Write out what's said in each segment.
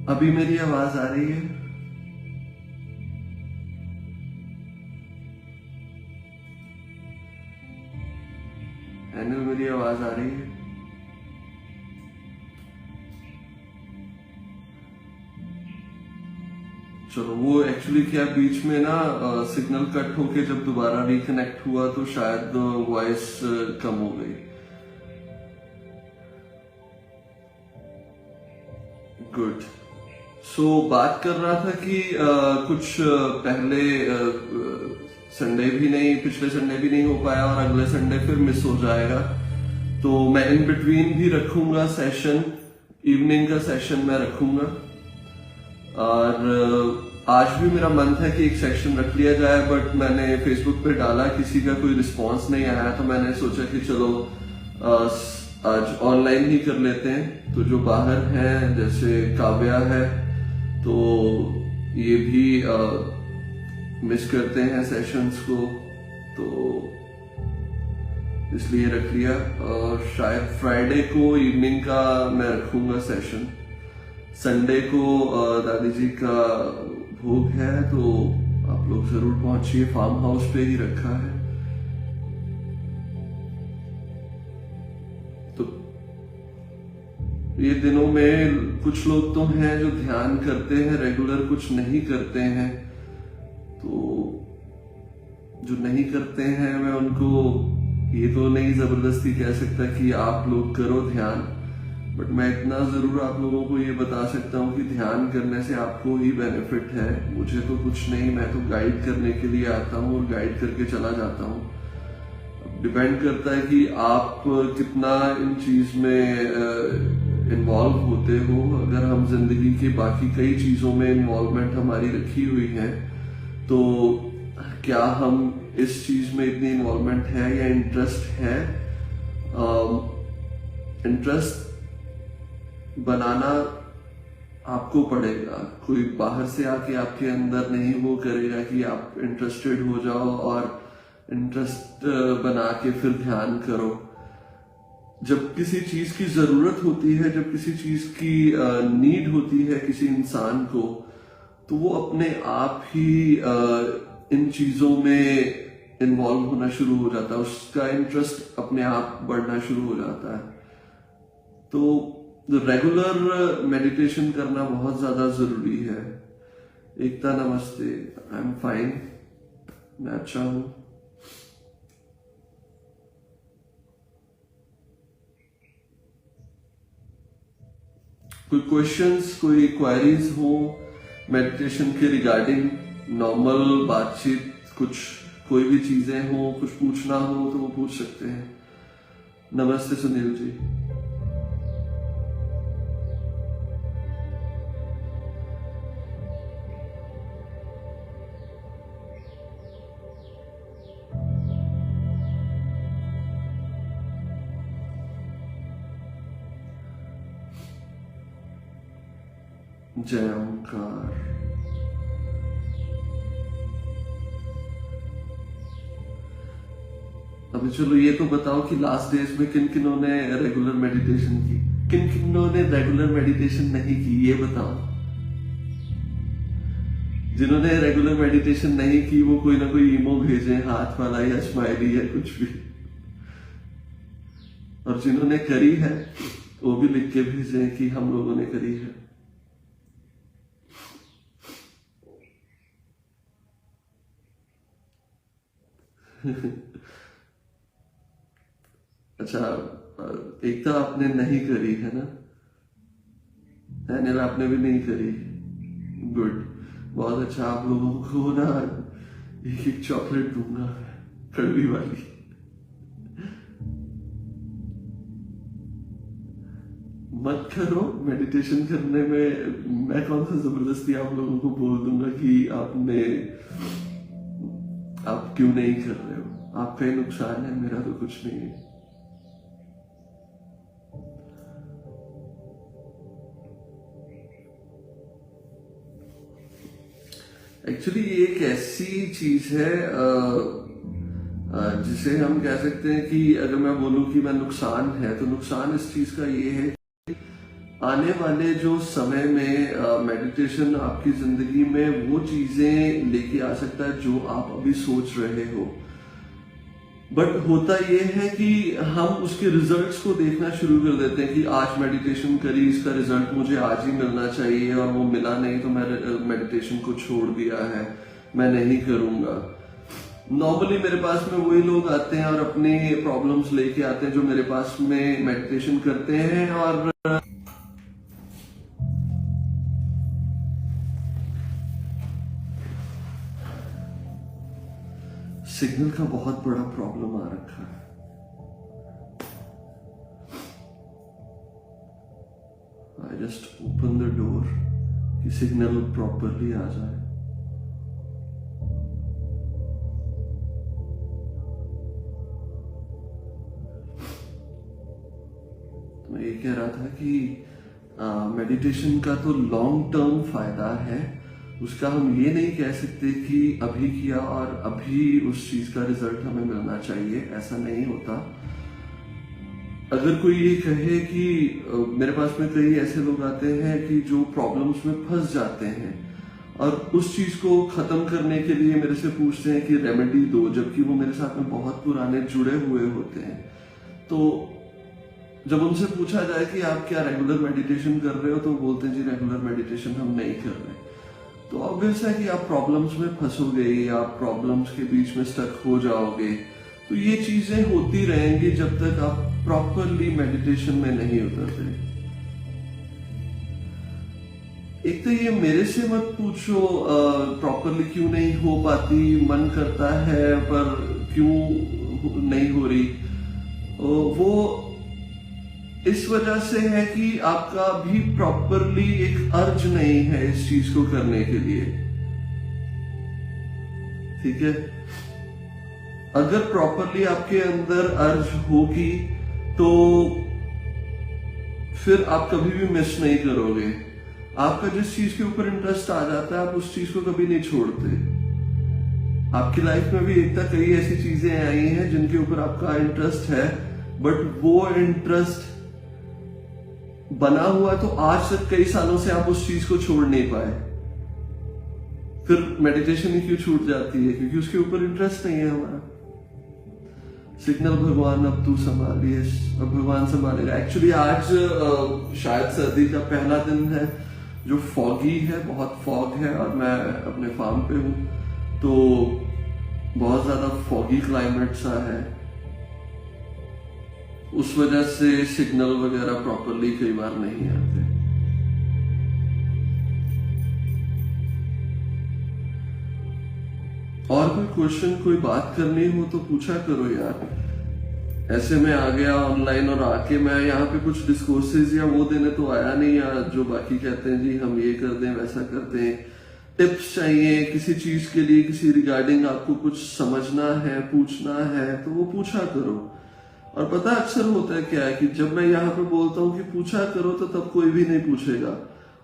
अभी मेरी आवाज आ रही है? एनिल, मेरी आवाज आ रही है? चलो, वो एक्चुअली क्या बीच में ना सिग्नल कट होके जब दोबारा रिकनेक्ट हुआ तो शायद वॉइस कम हो गई। गुड। सो बात कर रहा था कि कुछ पहले संडे भी नहीं, पिछले संडे भी नहीं हो पाया और अगले संडे फिर मिस हो जाएगा, तो मैं इन बिटवीन भी रखूंगा सेशन, इवनिंग का सेशन मैं रखूंगा। और आज भी मेरा मन था कि एक सेशन रख लिया जाए, बट मैंने फेसबुक पे डाला, किसी का कोई रिस्पांस नहीं आया, तो मैंने सोचा कि चलो आज ऑनलाइन ही कर लेते हैं। तो जो बाहर हैं जैसे काव्या है, तो ये भी मिस करते हैं सेशंस को, तो इसलिए रख लिया। और शायद फ्राइडे को इवनिंग का मैं रखूंगा सेशन। संडे को दादी जी का भोग है, तो आप लोग जरूर पहुंचिए, फार्म हाउस पे ही रखा है। तो ये दिनों में कुछ लोग तो हैं जो ध्यान करते हैं रेगुलर, कुछ नहीं करते हैं। तो जो नहीं करते हैं मैं उनको ये तो नहीं जबरदस्ती कह सकता कि आप लोग करो ध्यान, बट मैं इतना जरूर आप लोगों को ये बता सकता हूँ कि ध्यान करने से आपको ही बेनिफिट है। मुझे तो कुछ नहीं, मैं तो गाइड करने के लिए आता हूँ और गाइड करके चला जाता हूँ। डिपेंड करता है कि आप कितना इन चीज में इन्वॉल्व होते हो। अगर हम जिंदगी के बाकी कई चीजों में इन्वॉल्वमेंट हमारी रखी हुई है, तो क्या हम इस चीज में इतनी इन्वॉल्वमेंट है या इंटरेस्ट है। इंटरेस्ट बनाना आपको पड़ेगा, कोई बाहर से आके आपके अंदर नहीं वो करेगा कि आप इंटरेस्टेड हो जाओ और इंटरेस्ट बना के फिर ध्यान करो। जब किसी चीज की जरूरत होती है, जब किसी चीज की नीड होती है किसी इंसान को, तो वो अपने आप ही इन चीजों में इन्वॉल्व होना शुरू हो जाता है, उसका इंटरेस्ट अपने आप बढ़ना शुरू हो जाता है। तो रेगुलर मेडिटेशन करना बहुत ज्यादा जरूरी है। एकता, नमस्ते। आई एम फाइन, मैं अच्छा हूं। कोई क्वेश्चंस, कोई क्वेरीज हो मेडिटेशन के रिगार्डिंग, नॉर्मल बातचीत, कुछ कोई भी चीजें हो, कुछ पूछना हो तो वो पूछ सकते हैं। नमस्ते सुनील जी। जय ओंकार। अभी चलो ये तो बताओ कि लास्ट डेज में किन किनों ने रेगुलर मेडिटेशन की, किन किनों ने रेगुलर मेडिटेशन नहीं की, ये बताओ। जिन्होंने रेगुलर मेडिटेशन नहीं की वो कोई ना कोई इमो भेजे, हाथ वाला या स्माइली या कुछ भी। और जिन्होंने करी है वो भी लिख के भेजे कि हम लोगों ने करी है। अच्छा, एकता आपने नहीं करी है ना? अनिल, आपने भी नहीं करी। गुड, बहुत अच्छा। आप लोगों को ना एक एक चॉकलेट दूंगा, कड़वी वाली। मत करो मेडिटेशन करने में, मैं कौन सा जबरदस्ती आप लोगों को बोल दूंगा कि आप क्यों नहीं कर रहे हो। आपका ही नुकसान है, मेरा तो कुछ नहीं है। एक्चुअली ये एक ऐसी चीज है जिसे हम कह सकते हैं कि अगर मैं बोलूं कि मैं नुकसान है, तो नुकसान इस चीज का ये है आने वाले जो समय में मेडिटेशन आपकी जिंदगी में वो चीजें लेके आ सकता है जो आप अभी सोच रहे हो। बट होता ये है कि हम उसके रिजल्ट्स को देखना शुरू कर देते हैं कि आज मेडिटेशन करी, इसका रिजल्ट मुझे आज ही मिलना चाहिए, और वो मिला नहीं तो मैंने मेडिटेशन को छोड़ दिया है, मैं नहीं करूंगा। नॉर्मली मेरे पास में वही लोग आते हैं और अपनी प्रॉब्लम्स लेके आते हैं जो मेरे पास में मेडिटेशन करते हैं, और सिग्नल का बहुत बड़ा प्रॉब्लम आ रखा है। I just open the door कि सिग्नल प्रॉपरली आ जाए। तो मैं ये कह रहा था कि मेडिटेशन का तो लॉन्ग टर्म फायदा है, उसका हम ये नहीं कह सकते कि अभी किया और अभी उस चीज का रिजल्ट हमें मिलना चाहिए, ऐसा नहीं होता। अगर कोई ये कहे कि मेरे पास में कई ऐसे लोग आते हैं कि जो प्रॉब्लम्स में फंस जाते हैं और उस चीज को खत्म करने के लिए मेरे से पूछते हैं कि रेमेडी दो, जबकि वो मेरे साथ में बहुत पुराने जुड़े हुए होते हैं। तो जब उनसे पूछा जाए कि आप क्या रेगुलर मेडिटेशन कर रहे हो, तो बोलते हैं जी रेगुलर मेडिटेशन हम नहीं कर रहे। तो ऑब्वियस है कि आप प्रॉब्लम्स में फंसोगे, आप प्रॉब्लम्स के बीच में स्टक हो जाओगे। तो ये चीजें होती रहेंगी जब तक आप प्रॉपरली मेडिटेशन में नहीं उतरते। एक तो ये मेरे से मत पूछो प्रॉपरली क्यों नहीं हो पाती, मन करता है पर क्यों नहीं हो रही। वो इस वजह से है कि आपका भी प्रॉपरली एक अर्ज नहीं है इस चीज को करने के लिए। ठीक है, अगर प्रॉपरली आपके अंदर अर्ज होगी तो फिर आप कभी भी मिस नहीं करोगे। आपका जिस चीज के ऊपर इंटरेस्ट आ जाता है आप उस चीज को कभी नहीं छोड़ते। आपकी लाइफ में भी एकता कई ऐसी चीजें आई हैं जिनके ऊपर आपका इंटरेस्ट है, बट वो इंटरेस्ट बना हुआ तो आज तक कई सालों से आप उस चीज को छोड़ नहीं पाए। फिर मेडिटेशन ही क्यों छूट जाती है? क्योंकि उसके ऊपर इंटरेस्ट नहीं है हमारा। सिग्नल भगवान अब तू संभालिए, अब भगवान संभालेगा। एक्चुअली आज शायद सर्दी का पहला दिन है जो फॉगी है, बहुत फॉग है, और मैं अपने फार्म पे हूँ तो बहुत ज्यादा फॉगी क्लाइमेट सा है। उस वजह से सिग्नल वगैरह प्रॉपरली कई बार नहीं आते। और कोई क्वेश्चन, कोई बात करनी हो तो पूछा करो यार। ऐसे मैं आ गया ऑनलाइन और आके मैं यहाँ पे कुछ डिस्कोर्सेज या वो देने तो आया नहीं, या जो बाकी कहते हैं जी हम ये कर दें वैसा कर दें। टिप्स चाहिए किसी चीज के लिए, किसी रिगार्डिंग आपको कुछ समझना है, पूछना है तो वो पूछा करो। और पता अक्सर होता है क्या है कि जब मैं यहाँ पे बोलता हूँ कि पूछा करो तो तब कोई भी नहीं पूछेगा,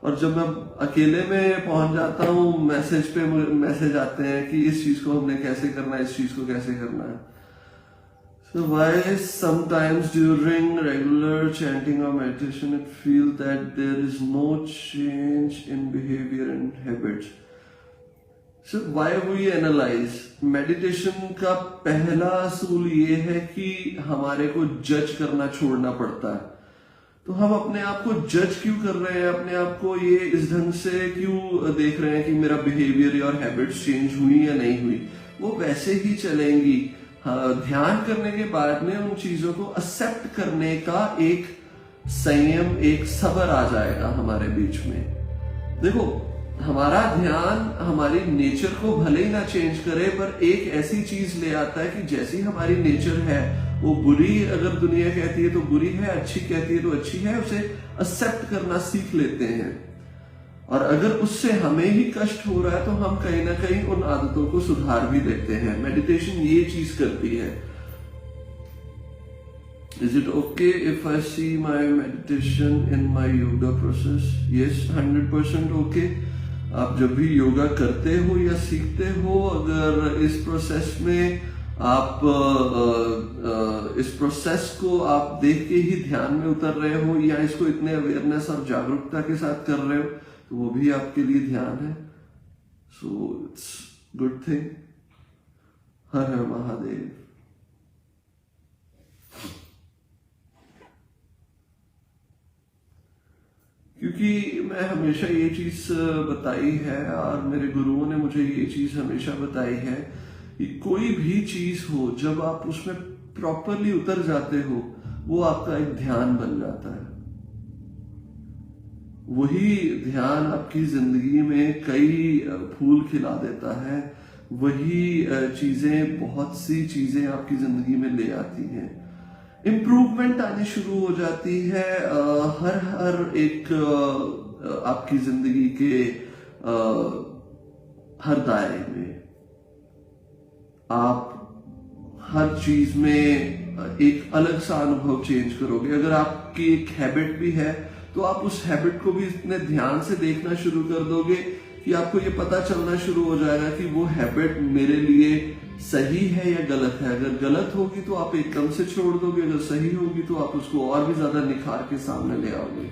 और जब मैं अकेले में पहुंच जाता हूँ मैसेज पे मैसेज आते हैं कि इस चीज को हमने कैसे करना है, इस चीज को कैसे करना है। So why sometimes during regular chanting or meditation it feel that there is no change in behavior and habits? So why we analyze? Meditation का पहला असूल ये है कि हमारे को जज करना छोड़ना पड़ता है। तो हम अपने आप को जज क्यों कर रहे हैं, अपने आप को ये इस ढंग से क्यों देख रहे हैं कि मेरा बिहेवियर और हैबिट्स चेंज हुई या नहीं हुई? वो वैसे ही चलेंगी। हाँ, ध्यान करने के बाद में उन चीजों को एक्सेप्ट करने का एक संयम, एक सब्र आ जाएगा हमारे बीच में। देखो, हमारा ध्यान हमारी नेचर को भले ही ना चेंज करे, पर एक ऐसी चीज ले आता है कि जैसी हमारी नेचर है, वो बुरी अगर दुनिया कहती है तो बुरी है, अच्छी कहती है तो अच्छी है, उसे एक्सेप्ट करना सीख लेते हैं। और अगर उससे हमें ही कष्ट हो रहा है तो हम कहीं ना कहीं उन आदतों को सुधार भी देते हैं। मेडिटेशन ये चीज करती है। Is it okay if I see my meditation in my yoga process? Yes, 100% okay. आप जब भी योगा करते हो या सीखते हो, अगर इस प्रोसेस में आप इस प्रोसेस को आप देख के ही ध्यान में उतर रहे हो या इसको इतने अवेयरनेस और जागरूकता के साथ कर रहे हो, तो वो भी आपके लिए ध्यान है। So it's good thing. हर हर महादेव। क्योंकि मैं हमेशा ये चीज बताई है और मेरे गुरुओं ने मुझे ये चीज हमेशा बताई है कि कोई भी चीज हो, जब आप उसमें प्रॉपरली उतर जाते हो, वो आपका एक ध्यान बन जाता है। वही ध्यान आपकी जिंदगी में कई फूल खिला देता है। वही चीजें, बहुत सी चीजें आपकी जिंदगी में ले आती हैं। इम्प्रूवमेंट आनी शुरू हो जाती है हर एक आपकी जिंदगी के हर दायरे में। आप हर चीज में एक अलग सा अनुभव चेंज करोगे। अगर आपकी एक हैबिट भी है तो आप उस हैबिट को भी इतने ध्यान से देखना शुरू कर दोगे कि आपको ये पता चलना शुरू हो जाएगा कि वो हैबिट मेरे लिए सही है या गलत है। अगर गलत होगी तो आप एकदम से छोड़ दोगे, अगर सही होगी तो आप उसको और भी ज्यादा निखार के सामने ले आओगे।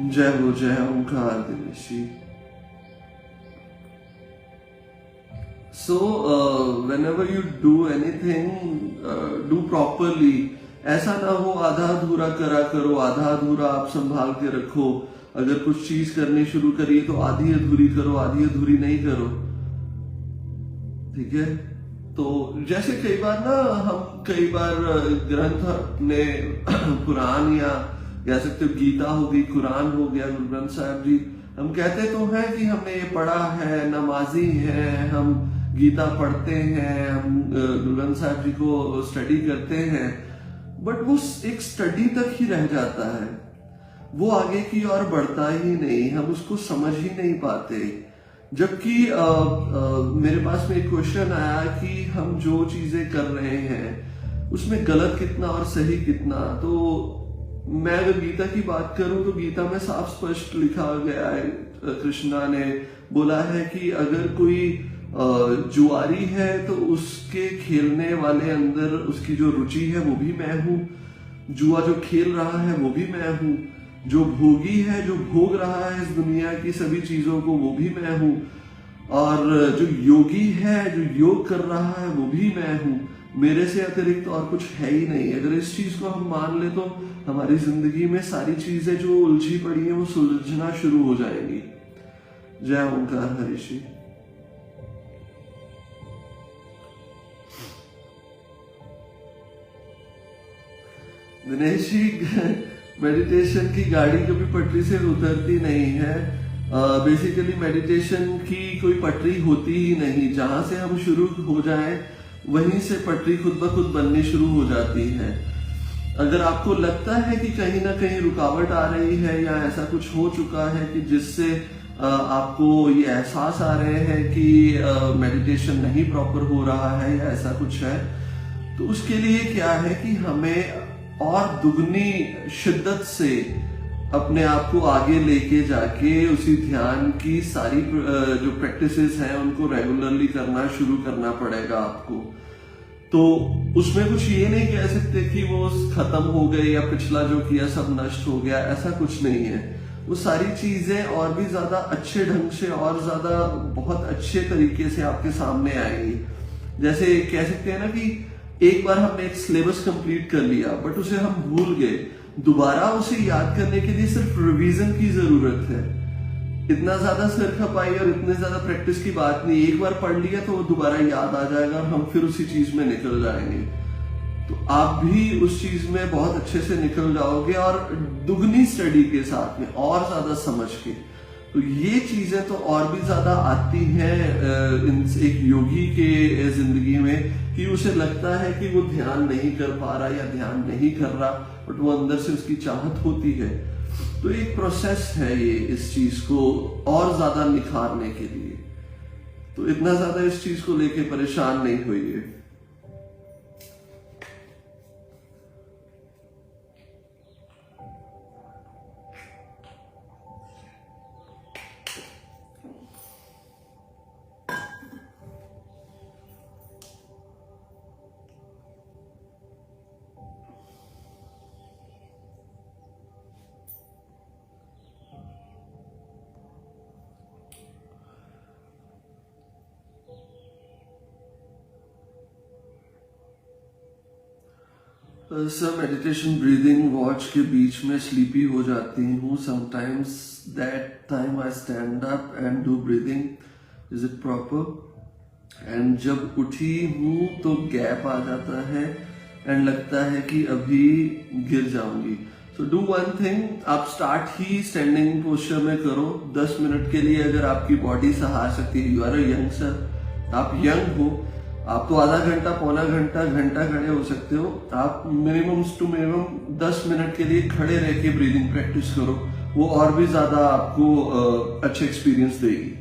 जय हो, जय ओंकार दिनेशी। So whenever you do anything, do properly। ऐसा ना हो आधा अधूरा करा करो, आधा अधूरा आप संभाल के रखो। अगर कुछ चीज करनी शुरू करिए तो आधी अधूरी करो, आधी अधूरी नहीं करो। ठीक है। तो जैसे कई बार ग्रंथ अपने पुराण या कह सकते हो गीता हो गई, कुरान हो गया, गुरु ग्रंथ साहब जी, हम कहते तो हैं कि हमने ये पढ़ा है, नमाजी है, हम गीता पढ़ते हैं, हम गुरु ग्रंथ साहब जी को स्टडी करते हैं, बट वो एक स्टडी तक ही रह जाता है। वो आगे की ओर बढ़ता ही नहीं, हम उसको समझ ही नहीं पाते। जबकि मेरे पास में एक क्वेश्चन आया कि हम जो चीजें कर रहे हैं उसमें गलत कितना और सही कितना। तो मैं अगर गीता की बात करूं तो गीता में साफ स्पष्ट लिखा गया है, कृष्णा ने बोला है कि अगर कोई जुआरी है तो उसके खेलने वाले अंदर उसकी जो रुचि है वो भी मैं हूं, जुआ जो खेल रहा है वो भी मैं हूं, जो भोगी है, जो भोग रहा है इस दुनिया की सभी चीजों को, वो भी मैं हूं, और जो योगी है, जो योग कर रहा है, वो भी मैं हूं। मेरे से अतिरिक्त और कुछ है ही नहीं। अगर इस चीज को हम मान ले तो हमारी जिंदगी में सारी चीजें जो उलझी पड़ी हैं वो सुलझना शुरू हो जाएंगी। जय ओंकार हरिषी। दिनेश जी, मेडिटेशन की गाड़ी कभी पटरी से उतरती नहीं है। बेसिकली मेडिटेशन की कोई पटरी होती ही नहीं। जहां से हम शुरू हो जाएं वहीं से पटरी खुद ब खुद बननी शुरू हो जाती है। अगर आपको लगता है कि कहीं ना कहीं रुकावट आ रही है या ऐसा कुछ हो चुका है कि जिससे आपको ये एहसास आ रहे हैं कि मेडिटेशन नहीं प्रॉपर हो रहा है या ऐसा कुछ है, तो उसके लिए क्या है कि हमें और दुगनी शिद्दत से अपने आप को आगे लेके जाके उसी ध्यान की सारी जो प्रैक्टिसेस हैं उनको रेगुलरली करना शुरू करना पड़ेगा आपको। तो उसमें कुछ ये नहीं कह सकते कि वो खत्म हो गए या पिछला जो किया सब नष्ट हो गया, ऐसा कुछ नहीं है। वो सारी चीजें और भी ज्यादा अच्छे ढंग से और ज्यादा बहुत अच्छे तरीके से आपके सामने आएंगी। जैसे कह सकते हैं ना कि एक बार हमने एक सिलेबस कंप्लीट कर लिया बट उसे हम भूल गए, दोबारा उसे याद करने के लिए सिर्फ रिवीजन की जरूरत है। इतना ज्यादा सिर खपाई और इतने ज्यादा प्रैक्टिस की बात नहीं। एक बार पढ़ लिया तो वो दोबारा याद आ जाएगा और हम फिर उसी चीज में निकल जाएंगे। तो आप भी उस चीज में बहुत अच्छे से निकल जाओगे और दुगनी स्टडी के साथ में और ज्यादा समझ के। तो ये चीजें तो और भी ज्यादा आती हैं एक योगी के जिंदगी में कि उसे लगता है कि वो ध्यान नहीं कर पा रहा या ध्यान नहीं कर रहा, बट वो अंदर से उसकी चाहत होती है। तो एक प्रोसेस है ये इस चीज को और ज्यादा निखारने के लिए। तो इतना ज्यादा इस चीज को लेके परेशान नहीं होइए। सर मेडिटेशन ब्रीदिंग वॉच के बीच में स्लीपी हो जाती हूँ sometimes that time I stand up and do breathing, is it proper? And जब उठी हूँ तो गैप आ जाता है एंड लगता है कि अभी गिर जाऊंगी। सो डू वन थिंग, आप स्टार्ट ही स्टैंडिंग पोस्चर में करो 10 मिनट के लिए। अगर आपकी बॉडी सहा सकती है, you are a young sir, आप यंग हो, आप तो आधा घंटा पौना घंटा घंटा खड़े हो सकते हो। आप मिनिमम टू मिनिमम 10 मिनट के लिए खड़े रह के ब्रीदिंग प्रैक्टिस करो, वो और भी ज्यादा आपको अच्छे एक्सपीरियंस देगी।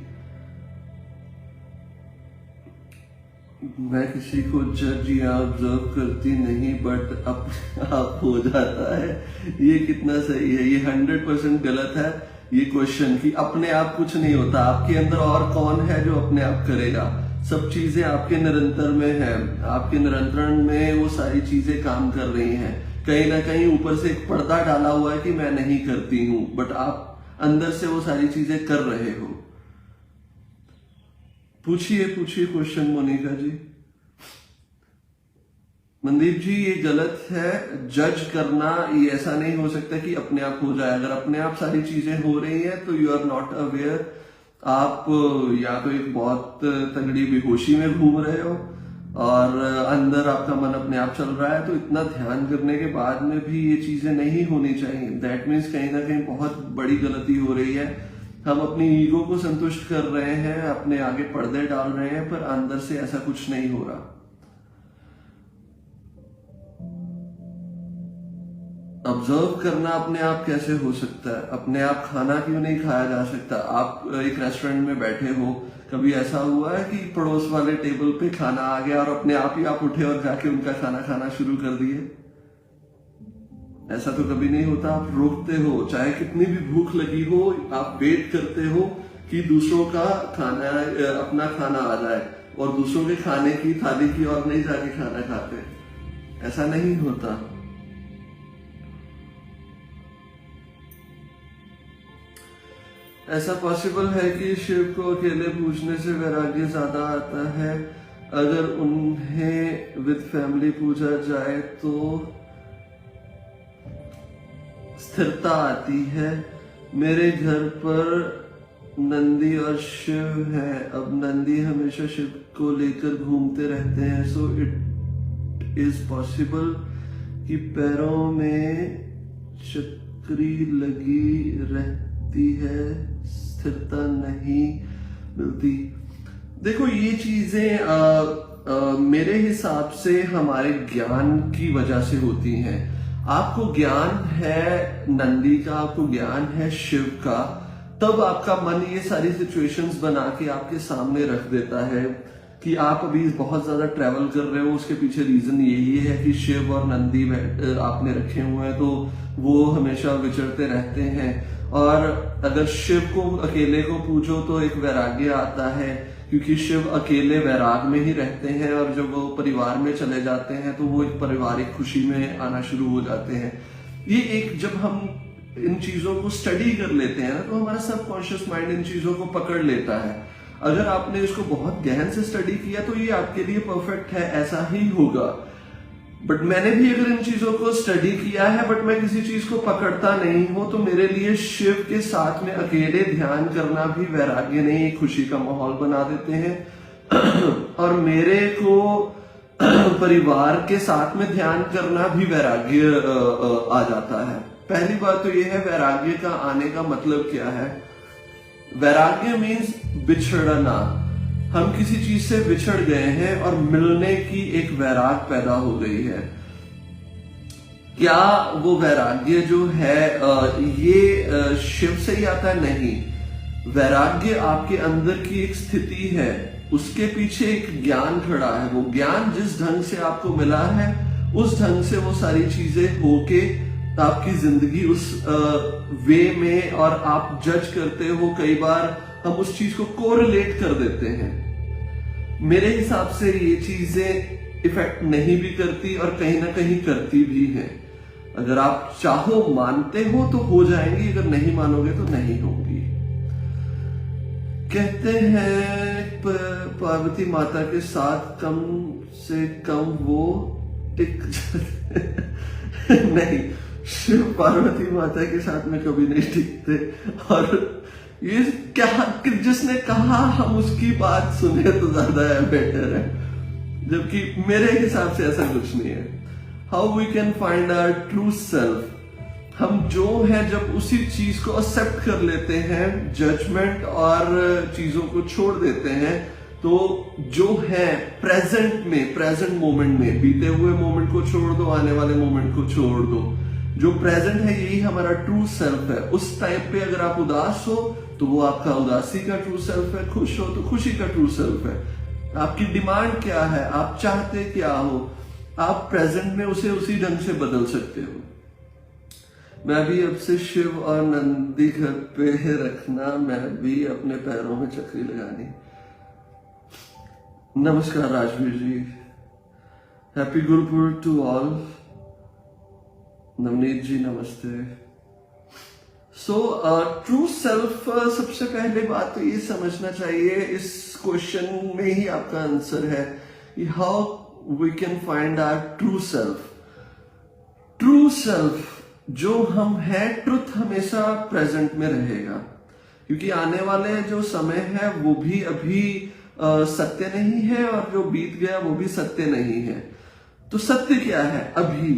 मैं किसी को जज या ऑब्जर्व करती नहीं, बट अपने आप हो जाता है। ये कितना सही है? ये 100% गलत है ये क्वेश्चन कि अपने आप कुछ नहीं होता। आपके अंदर और कौन है जो अपने आप करेगा? सब चीजें आपके निरंतर में है, आपके निरंतरण में वो सारी चीजें काम कर रही हैं। कहीं ना कहीं ऊपर से एक पर्दा डाला हुआ है कि मैं नहीं करती हूं, बट आप अंदर से वो सारी चीजें कर रहे हो। पूछिए क्वेश्चन मोनिका जी। मनदीप जी, ये गलत है जज करना। ये ऐसा नहीं हो सकता कि अपने आप हो जाए। अगर अपने आप सारी चीजें हो रही हैं तो यू आर नॉट अवेयर। आप या तो एक बहुत तगड़ी बेहोशी में घूम रहे हो और अंदर आपका मन अपने आप चल रहा है। तो इतना ध्यान करने के बाद में भी ये चीजें नहीं होनी चाहिए। दैट मीन्स कहीं ना कहीं बहुत बड़ी गलती हो रही है। हम अपनी ईगो को संतुष्ट कर रहे हैं, अपने आगे पर्दे डाल रहे हैं, पर अंदर से ऐसा कुछ नहीं हो रहा। ऑब्जर्व करना अपने आप कैसे हो सकता है? अपने आप खाना क्यों नहीं खाया जा सकता? आप एक रेस्टोरेंट में बैठे हो, कभी ऐसा हुआ है कि पड़ोस वाले टेबल पे खाना आ गया और अपने आप ही आप उठे और जाके उनका खाना खाना शुरू कर दिए? ऐसा तो कभी नहीं होता। आप रोकते हो, चाहे कितनी भी भूख लगी हो, आप वेट करते हो कि दूसरों का खाना, अपना खाना आ जाए, और दूसरों के खाने की थाली की और नहीं जाके खाना खाते। ऐसा नहीं होता। ऐसा पॉसिबल है कि शिव को अकेले पूजने से वैराग्य ज्यादा आता है? अगर उन्हें विद फैमिली पूजा जाए तो स्थिरता आती है। मेरे घर पर नंदी और शिव है। अब नंदी हमेशा शिव को लेकर घूमते रहते हैं। सो इट इज पॉसिबल कि पैरों में चक्री लगी रहती है, स्थिरता नहीं मिलती। देखो, ये चीजें मेरे हिसाब से हमारे ज्ञान की वजह से होती हैं। आपको ज्ञान है नंदी का, आपको ज्ञान है शिव का, तब आपका मन ये सारी सिचुएशंस बना के आपके सामने रख देता है कि आप अभी बहुत ज्यादा ट्रैवल कर रहे हो। उसके पीछे रीजन यही है कि शिव और नंदी आपने रखे हुए हैं, तो वो हमेशा विचरते रहते हैं। और अगर शिव को अकेले को पूजो तो एक वैराग्य आता है, क्योंकि शिव अकेले वैराग में ही रहते हैं, और जब वो परिवार में चले जाते हैं तो वो एक पारिवारिक खुशी में आना शुरू हो जाते हैं। ये एक, जब हम इन चीजों को स्टडी कर लेते हैं ना, तो हमारा सबकॉन्शियस माइंड इन चीजों को पकड़ लेता है। अगर आपने इसको बहुत गहन से स्टडी किया तो ये आपके लिए परफेक्ट है, ऐसा ही होगा। बट मैंने भी अगर इन चीजों को स्टडी किया है, बट मैं किसी चीज को पकड़ता नहीं हूं, तो मेरे लिए शिव के साथ में अकेले ध्यान करना भी वैराग्य नहीं, एक खुशी का माहौल बना देते हैं। और मेरे को परिवार के साथ में ध्यान करना भी वैराग्य आ जाता है। पहली बात तो यह है, वैराग्य का आने का मतलब क्या है? वैराग्य मीन्स बिछड़ना। हम किसी चीज से बिछड़ गए हैं और मिलने की एक वैराग पैदा हो गई है। क्या वो वैराग्य जो है ये शिव से ही आता है? नहीं। वैराग्य आपके अंदर की एक स्थिति है, उसके पीछे एक ज्ञान खड़ा है। वो ज्ञान जिस ढंग से आपको मिला है, उस ढंग से वो सारी चीजें होके आपकी जिंदगी उस वे में, और आप जज करते हो। कई बार हम उस चीज को कोरिलेट कर देते हैं। मेरे हिसाब से ये चीजें इफेक्ट नहीं भी करती और कहीं ना कहीं करती भी हैं। अगर आप चाहो, मानते हो तो हो जाएंगी, अगर नहीं मानोगे तो नहीं होंगी। कहते हैं पार्वती माता के साथ कम से कम वो टिक नहीं, शिव पार्वती माता के साथ में कभी नहीं टिकते। और ये क्या कि जिसने कहा हम उसकी बात सुने तो ज्यादा बेटर है, जबकि मेरे हिसाब से ऐसा कुछ नहीं है। How we can find our true self, हम जो है जब उसी चीज को एक्सेप्ट कर लेते हैं, जजमेंट और चीजों को छोड़ देते हैं, तो जो है प्रेजेंट में, प्रेजेंट मोमेंट में, बीते हुए मोमेंट को छोड़ दो, आने वाले मोमेंट को छोड़ दो, जो प्रेजेंट है यही हमारा ट्रू सेल्फ है। उस टाइम पे अगर आप उदास हो तो वो आपका उदासी का ट्रू सेल्फ है, खुश हो तो खुशी का ट्रू सेल्फ है। आपकी डिमांड क्या है, आप चाहते क्या हो, आप प्रेजेंट में उसे उसी ढंग से बदल सकते हो। मैं भी अब से शिव और नंदी घर पे रखना, मैं भी अपने पैरों में चक्री लगानी। नमस्कार राजवीर जी, हैप्पी गुरुपुर टू ऑल। नवनीत जी नमस्ते। सो ट्रू सेल्फ, सबसे पहले बात तो ये समझना चाहिए, इस क्वेश्चन में ही आपका आंसर है कि how we can find our true self. True self जो हम हैं, ट्रुथ हमेशा प्रेजेंट में रहेगा, क्योंकि आने वाले जो समय है वो भी अभी सत्य नहीं है, और जो बीत गया वो भी सत्य नहीं है। तो सत्य क्या है? अभी।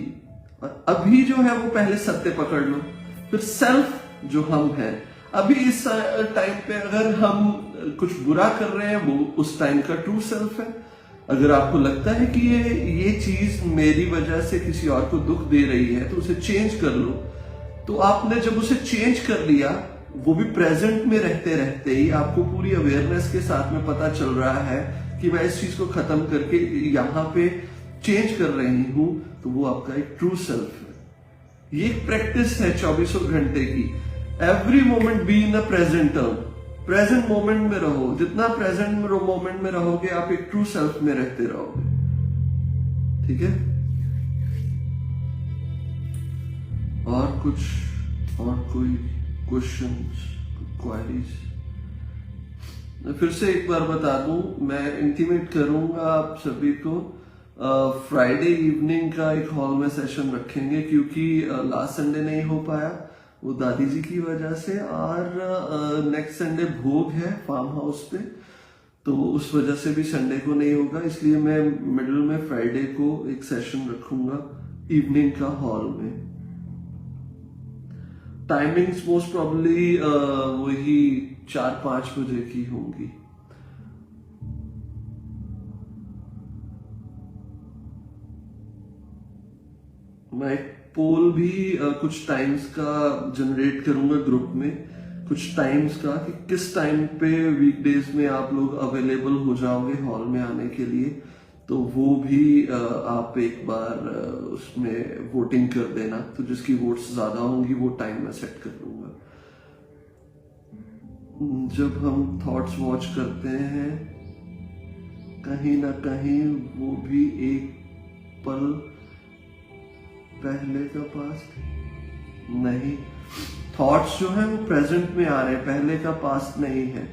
और अभी जो है वो पहले सत्य पकड़ लो, फिर सेल्फ जो हम हैं। अभी इस टाइम पे अगर हम कुछ बुरा कर रहे हैं, वो उस टाइम का ट्रू सेल्फ है। अगर आपको लगता है कि ये चीज मेरी वजह से किसी और को दुख दे रही है, तो उसे चेंज कर लो। तो आपने जब उसे चेंज कर लिया, वो भी प्रेजेंट में रहते रहते ही आपको पूरी अवेयरनेस के साथ में पता चल रहा है कि मैं इस चीज को खत्म करके यहाँ पे चेंज कर रही हूं, तो वो आपका एक ट्रू सेल्फ है। ये एक प्रैक्टिस है 24 घंटे की। Every moment be in a present term, present moment में रहो। जितना प्रेजेंट मोमेंट में रहोगे, आप एक ट्रू सेल्फ में रहते रहोगे। ठीक है? और कोई क्वेश्चंस, क्वेरीज? फिर से एक बार बता दूं, मैं इंटीमेट करूंगा आप सभी को, फ्राइडे इवनिंग का एक हॉल में सेशन रखेंगे, क्योंकि लास्ट संडे नहीं हो पाया, वो दादी जी की वजह से, और नेक्स्ट संडे भोग है फार्म हाउस पे, तो उस वजह से भी संडे को नहीं होगा। इसलिए मैं मिडिल में फ्राइडे को एक सेशन रखूंगा इवनिंग का हॉल में। टाइमिंग्स मोस्ट प्रॉब्ली वही 4-5 बजे की होंगी। मैं एक पोल भी कुछ टाइम्स का जनरेट करूंगा ग्रुप में, कुछ टाइम्स का, कि किस टाइम पे वीकडेज में आप लोग अवेलेबल हो जाओगे हॉल में आने के लिए। तो वो भी आप एक बार उसमें वोटिंग कर देना, तो जिसकी वोट्स ज्यादा होंगी वो टाइम मैं सेट कर दूंगा। जब हम थॉट्स वॉच करते हैं, कहीं ना कहीं वो भी एक पल पहले का पास्ट नहीं। थॉट्स जो है वो प्रेजेंट में आ रहे हैं, पहले का पास्ट नहीं है।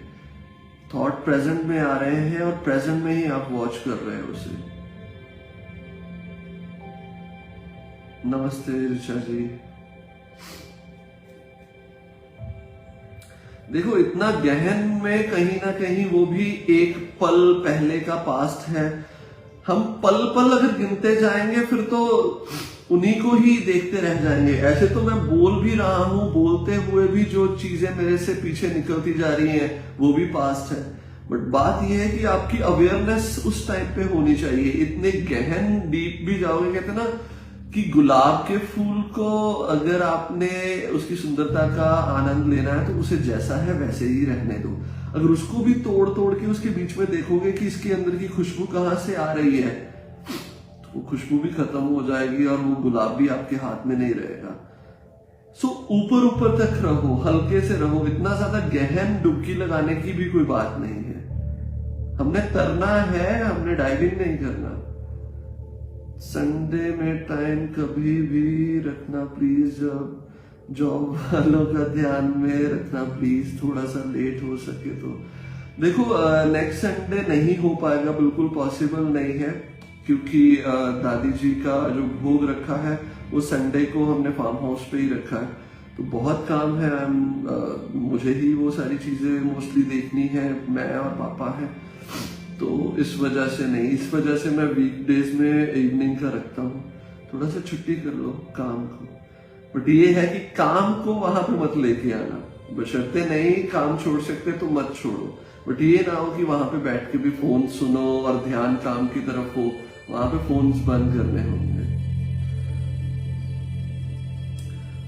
थॉट प्रेजेंट में आ रहे हैं और प्रेजेंट में ही आप वॉच कर रहे हो उसे। नमस्ते ऋचा जी। देखो, इतना गहन में कहीं ना कहीं वो भी एक पल पहले का पास्ट है। हम पल पल अगर गिनते जाएंगे फिर तो उन्हीं को ही देखते रह जाएंगे। ऐसे तो मैं बोल भी रहा हूं, बोलते हुए भी जो चीजें मेरे से पीछे निकलती जा रही हैं वो भी पास्ट है। बट बात यह है कि आपकी अवेयरनेस उस टाइम पे होनी चाहिए। इतने गहन डीप भी जाओगे, कहते ना कि गुलाब के फूल को अगर आपने उसकी सुंदरता का आनंद लेना है तो उसे जैसा है वैसे ही रहने दो। अगर उसको भी तोड़ तोड़ के उसके बीच में देखोगे कि इसके अंदर की खुशबू कहाँ से आ रही है, तो वो खुशबू भी खत्म हो जाएगी और वो गुलाब भी आपके हाथ में नहीं रहेगा। सो ऊपर ऊपर तक रहो, हल्के से रहो। इतना ज्यादा गहन डुबकी लगाने की भी कोई बात नहीं है। हमने तरना है, हमने डाइविंग नहीं करना। संडे में टाइम कभी भी रखना प्लीज, जॉब वालों का ध्यान में रखना प्लीज, थोड़ा सा लेट हो सके तो। देखो, नेक्स्ट संडे नहीं हो पाएगा, बिल्कुल पॉसिबल नहीं है, क्योंकि दादी जी का जो भोग रखा है वो संडे को हमने फार्म हाउस पे ही रखा है, तो बहुत काम है। मुझे ही वो सारी चीजें मोस्टली देखनी है, मैं और पापा है, तो इस वजह से नहीं, इस वजह से मैं वीकडेज में इवनिंग का रखता हूँ, थोड़ा सा छुट्टी कर लो काम को। बट ये है कि काम को वहां पे मत लेके आना, बशर्ते नहीं काम छोड़ सकते तो मत छोड़ो, बट ये ना हो कि वहां पे बैठ के भी फोन सुनो और ध्यान काम की तरफ हो, वहां पे फोन्स बंद करने होंगे।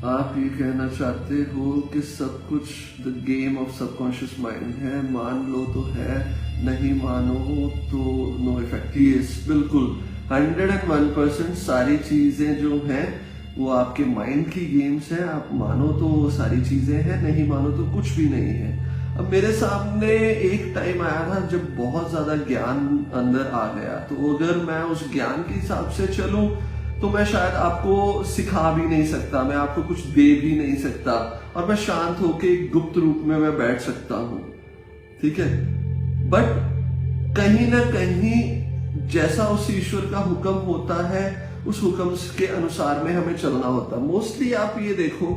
आप ये कहना चाहते हो कि सब कुछ the game of subconscious mind है, मान लो तो है, नहीं मानो तो नो इफेक्ट। यस, बिल्कुल 101% सारी चीजें जो हैं वो आपके माइंड की गेम्स हैं। आप मानो तो वो सारी चीजें हैं, नहीं मानो तो कुछ भी नहीं है। अब मेरे सामने एक टाइम आया था जब बहुत ज्यादा ज्ञान अंदर आ गया, तो अगर मैं उस ज्ञान के हिसाब से चलूं तो मैं शायद आपको सिखा भी नहीं सकता, मैं आपको कुछ दे भी नहीं सकता, और मैं शांत होके एक गुप्त रूप में मैं बैठ सकता हूं, ठीक है। बट कहीं ना कहीं जैसा उस ईश्वर का हुक्म होता है, उस हुक्म के अनुसार में हमें चलना होता है। मोस्टली आप ये देखो,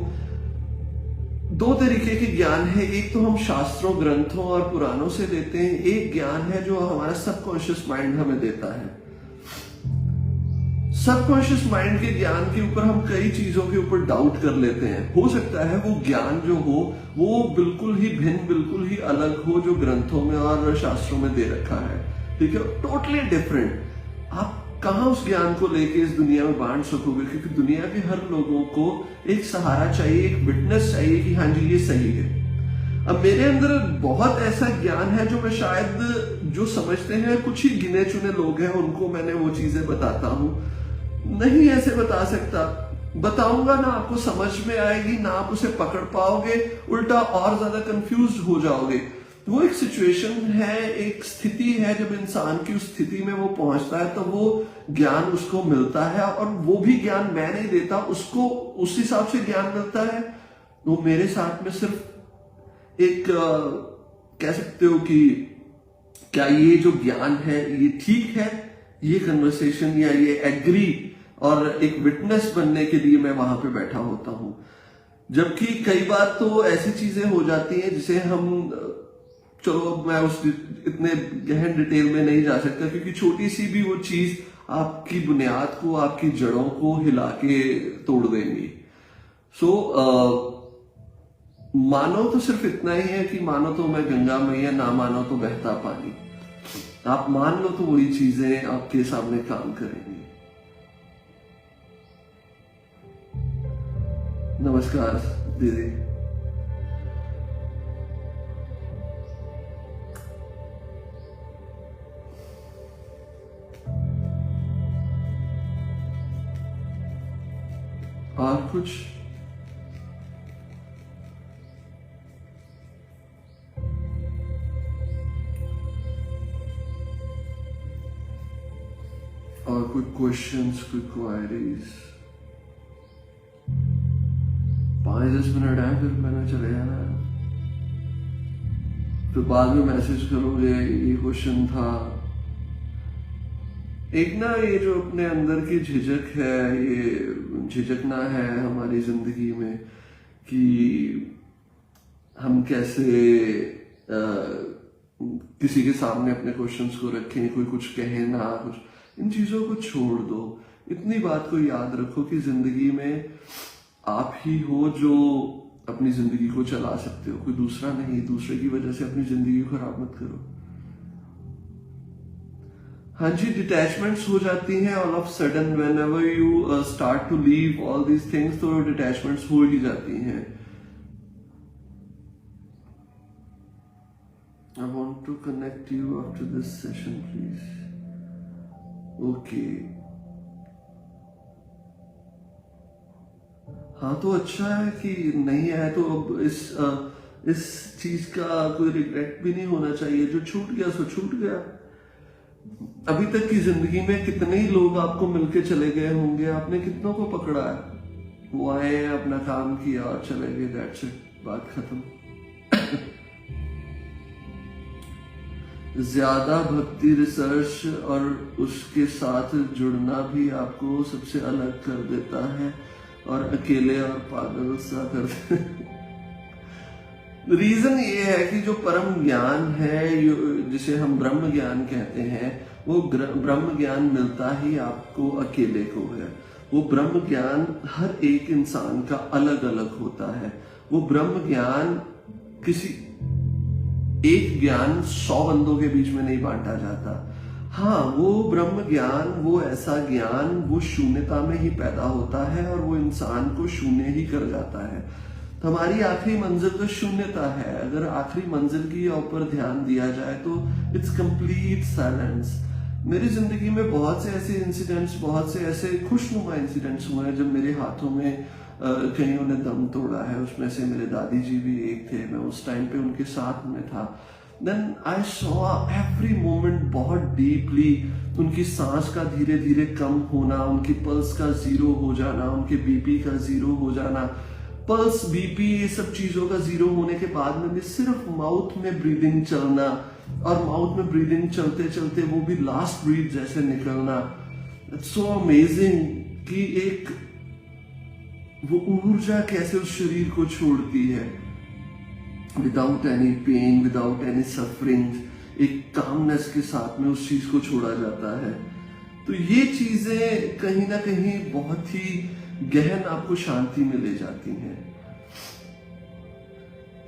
दो तरीके के ज्ञान है, एक तो हम शास्त्रों, ग्रंथों और पुराणों से लेते हैं, एक ज्ञान है जो हमारा सबकॉन्शियस माइंड हमें देता है। सबकॉन्शियस माइंड के ज्ञान के ऊपर हम कई चीजों के ऊपर डाउट कर लेते हैं। हो सकता है वो ज्ञान जो हो वो बिल्कुल ही भिन्न, बिल्कुल ही अलग हो जो ग्रंथों में और शास्त्रों में दे रखा है, ठीक है, टोटली डिफरेंट। आप कहां उस ज्ञान को लेके इस दुनिया में बांट सकोगे, क्योंकि दुनिया के हर लोगों को एक सहारा चाहिए, एक विटनेस चाहिए कि हाँ जी ये सही है। अब मेरे अंदर बहुत ऐसा ज्ञान है जो मैं शायद, जो समझते हैं कुछ ही गिने चुने लोग हैं, उनको मैंने वो चीजें बताता हूं, नहीं ऐसे बता सकता। बताऊंगा ना आपको समझ में आएगी, ना आप उसे पकड़ पाओगे, उल्टा और ज्यादा कंफ्यूज हो जाओगे। वो एक सिचुएशन है, एक स्थिति है, जब इंसान की उस स्थिति में वो पहुंचता है तो वो ज्ञान उसको मिलता है, और वो भी ज्ञान मैं नहीं देता, उसको उस हिसाब से ज्ञान मिलता है। वो मेरे साथ में सिर्फ एक कह सकते हो कि क्या ये जो ज्ञान है ये ठीक है, ये कन्वर्सेशन या ये एग्री, और एक विटनेस बनने के लिए मैं वहां पे बैठा होता हूं। जबकि कई बार तो ऐसी चीजें हो जाती हैं जिसे हम, चलो मैं उस इतने गहन डिटेल में नहीं जा सकता, क्योंकि छोटी सी भी वो चीज आपकी बुनियाद को, आपकी जड़ों को हिला के तोड़ देंगी। मानो तो सिर्फ इतना ही है कि मानो तो मैं गंगा मैया, ना मानो तो बहता पानी। आप मान लो तो वही चीजें आपके सामने काम करेंगी। नमस्कार दीदी। और कुछ? और कोई क्वेश्चंस, कोई क्वायरीज? 5-10 मिनट है, फिर मैंने चले जाना है, फिर बाद में मैसेज करोगे ये क्वेश्चन था। एक ना ये जो अपने अंदर की झिझक है, ये झिझकना है हमारी जिंदगी में कि हम कैसे किसी के सामने अपने क्वेश्चंस को रखें, कोई कुछ कहे ना कुछ, इन चीजों को छोड़ दो। इतनी बात को याद रखो कि जिंदगी में आप ही हो जो अपनी जिंदगी को चला सकते हो, कोई दूसरा नहीं। दूसरे की वजह से अपनी जिंदगी को खराब मत करो। हाँ जी, डिटैचमेंट्स हो जाती हैं all of sudden, whenever you start to leave all these things, तो डिटैचमेंट्स हो ही जाती हैं। I want to connect you after this session, please. Okay. हाँ, तो अच्छा है कि नहीं आया, तो अब इस चीज का कोई रिग्रेट भी नहीं होना चाहिए। जो छूट गया सो छूट गया। अभी तक की जिंदगी में कितने ही लोग आपको मिलके चले गए होंगे, आपने कितनों को पकड़ा है? वो आए, अपना काम किया और चले गए, दैट्स इट, बात खत्म। ज्यादा भक्ति रिसर्च और उसके साथ जुड़ना भी आपको सबसे अलग कर देता है और अकेले और पागल सा कर रीजन ये है कि जो परम ज्ञान है, जिसे हम ब्रह्म ज्ञान कहते हैं, वो ब्रह्म ज्ञान मिलता ही आपको अकेले को है। वो ब्रह्म ज्ञान हर एक इंसान का अलग अलग होता है। वो ब्रह्म ज्ञान किसी एक ज्ञान 100 बंदों के बीच में नहीं बांटा जाता। हाँ, वो ब्रह्म ज्ञान, वो ऐसा ज्ञान, वो शून्यता में ही पैदा होता है और वो इंसान को शून्य ही कर जाता है। तो हमारी आखिरी मंजिल तो शून्यता है। अगर आखिरी मंजिल की ऊपर ध्यान दिया जाए तो इट्स कंप्लीट साइलेंस। मेरी जिंदगी में बहुत से ऐसे इंसिडेंट्स, बहुत से ऐसे खुशनुमा इंसिडेंट्स हुए हैं जब मेरे हाथों में कईयों ने दम तोड़ा है। उसमें से मेरे दादी जी भी एक थे, मैं उस टाइम पे उनके साथ में था। Then I saw every moment बहुत डीपली। उनकी सांस का धीरे धीरे कम होना, उनकी पल्स का जीरो हो जाना, उनके बीपी का जीरो हो जाना। पल्स, बीपी, ये सब चीजों का जीरो होने के बाद में भी सिर्फ माउथ में ब्रीदिंग चलना, और माउथ में ब्रीदिंग चलते चलते वो भी लास्ट ब्रीथ जैसे निकलना। इट्स सो अमेजिंग कि एक वो ऊर्जा कैसे उस शरीर को छोड़ती है, without any pain, without any suffering, एक कामनेस के साथ में उस चीज को छोड़ा जाता है। तो ये चीजें कहीं ना कहीं बहुत ही गहन आपको शांति में ले जाती हैं।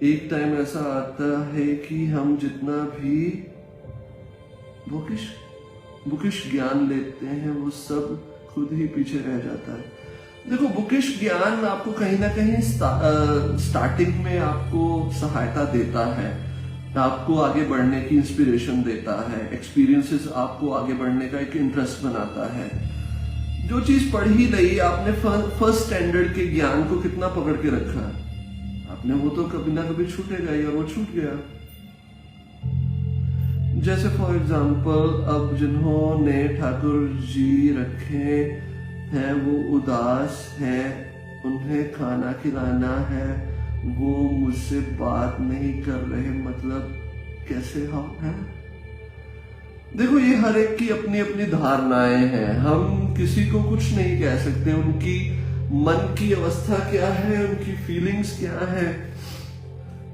एक टाइम ऐसा आता है कि हम जितना भी बुकिश ज्ञान लेते हैं वो सब खुद ही पीछे रह जाता है। देखो, बुकिश ज्ञान आपको कहीं ना कहीं स्टार्टिंग में आपको सहायता देता है, आपको आगे बढ़ने की इंस्पिरेशन देता है, एक्सपीरियंसेस आपको आगे बढ़ने का एक इंटरेस्ट बनाता है। जो चीज पढ़ ही नहीं, आपने फर्स्ट स्टैंडर्ड के ज्ञान को कितना पकड़ के रखा है आपने, वो तो कभी ना कभी छूटेगा ही, और वो छूट गया। जैसे फॉर एग्जाम्पल, अब जिन्होंने ठाकुर जी रखे हैं वो उदास है, उन्हें खाना खिलाना है, वो मुझसे बात नहीं कर रहे, मतलब कैसे हम हैं? देखो, ये हर एक की अपनी अपनी धारणाएं हैं। हम किसी को कुछ नहीं कह सकते। उनकी मन की अवस्था क्या है, उनकी फीलिंग्स क्या है,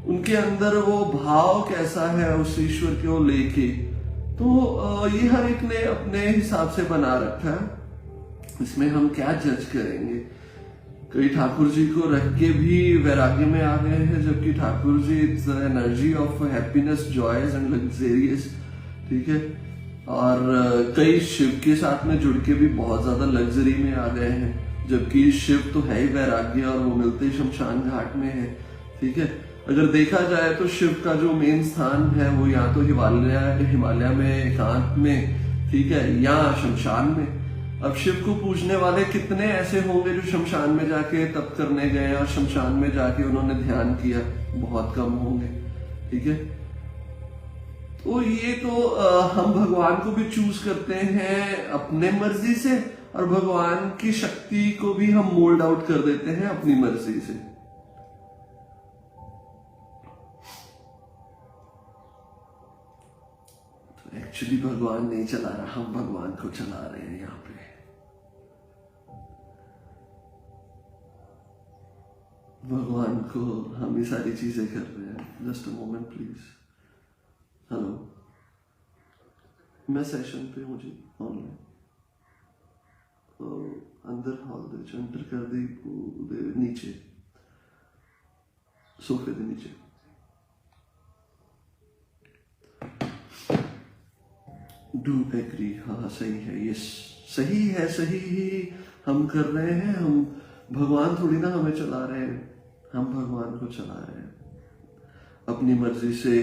उनके अंदर वो भाव कैसा है उस ईश्वर को लेके, तो ये हर एक ने अपने हिसाब से बना रखा है। इसमें हम क्या जज करेंगे? कई ठाकुर जी को रख के भी वैराग्य में आ गए हैं, जबकि Thakur ji it's energy of happiness, joys and luxurious, ठीक है। और कई शिव के साथ में जुड़ के भी बहुत ज्यादा लग्जरी में आ गए हैं, जबकि शिव तो है ही वैराग्य और वो मिलते ही शमशान घाट में है, ठीक है। अगर देखा जाए तो शिव का जो मेन स्थान है वो या तो हिमालय में एकांत में, ठीक है, या शमशान में। अब शिव को पूजने वाले कितने ऐसे होंगे जो शमशान में जाके तप करने गए और शमशान में जाके उन्होंने ध्यान किया? बहुत कम होंगे, ठीक है। तो ये तो हम भगवान को भी चूज करते हैं अपने मर्जी से, और भगवान की शक्ति को भी हम मोल्ड आउट कर देते हैं अपनी मर्जी से। तो एक्चुअली भगवान नहीं चला रहा, हम भगवान को चला रहे हैं यहाँ पे। भगवान को हम ये सारी चीजें कर रहे हैं। Just a moment please. Hello, मैं सेशन पे मुझे ऑनलाइन तो अंदर हॉल दे एंटर कर दी नीचे सोफे के नीचे। Do agree? हाँ सही है, ये सही है, सही ही हम कर रहे हैं। हम भगवान थोड़ी ना हमें चला रहे हैं, हम भगवान को चला रहे हैं अपनी मर्जी से।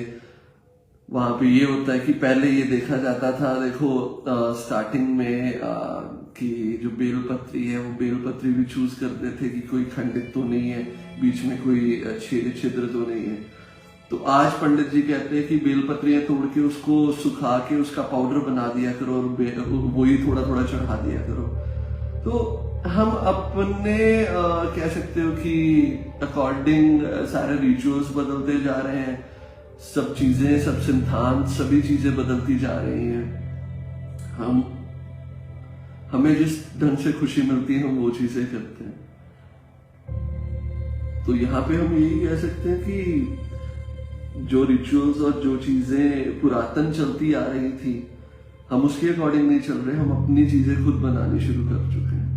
वहां पे ये होता है कि पहले ये देखा जाता था, देखो स्टार्टिंग में कि जो बेलपत्री है वो बेलपत्री भी चूज करते थे कि कोई खंडित तो नहीं है, बीच में कोई छिद्र तो नहीं है। तो आज पंडित जी कहते हैं कि बेलपत्रियां तोड़ के उसको सुखा के उसका पाउडर बना दिया करो और वही थोड़ा थोड़ा चढ़ा दिया करो। तो हम अपने कह सकते हो कि अकॉर्डिंग सारे रिचुअल्स बदलते जा रहे हैं। सब चीजें, सब सिद्धांत, सभी चीजें बदलती जा रही हैं। हमें जिस ढंग से खुशी मिलती है हम वो चीजें करते हैं। तो यहाँ पे हम यही कह सकते हैं कि जो रिचुअल्स और जो चीजें पुरातन चलती आ रही थी, हम उसके अकॉर्डिंग नहीं चल रहे, हम अपनी चीजें खुद बनानी शुरू कर चुके हैं।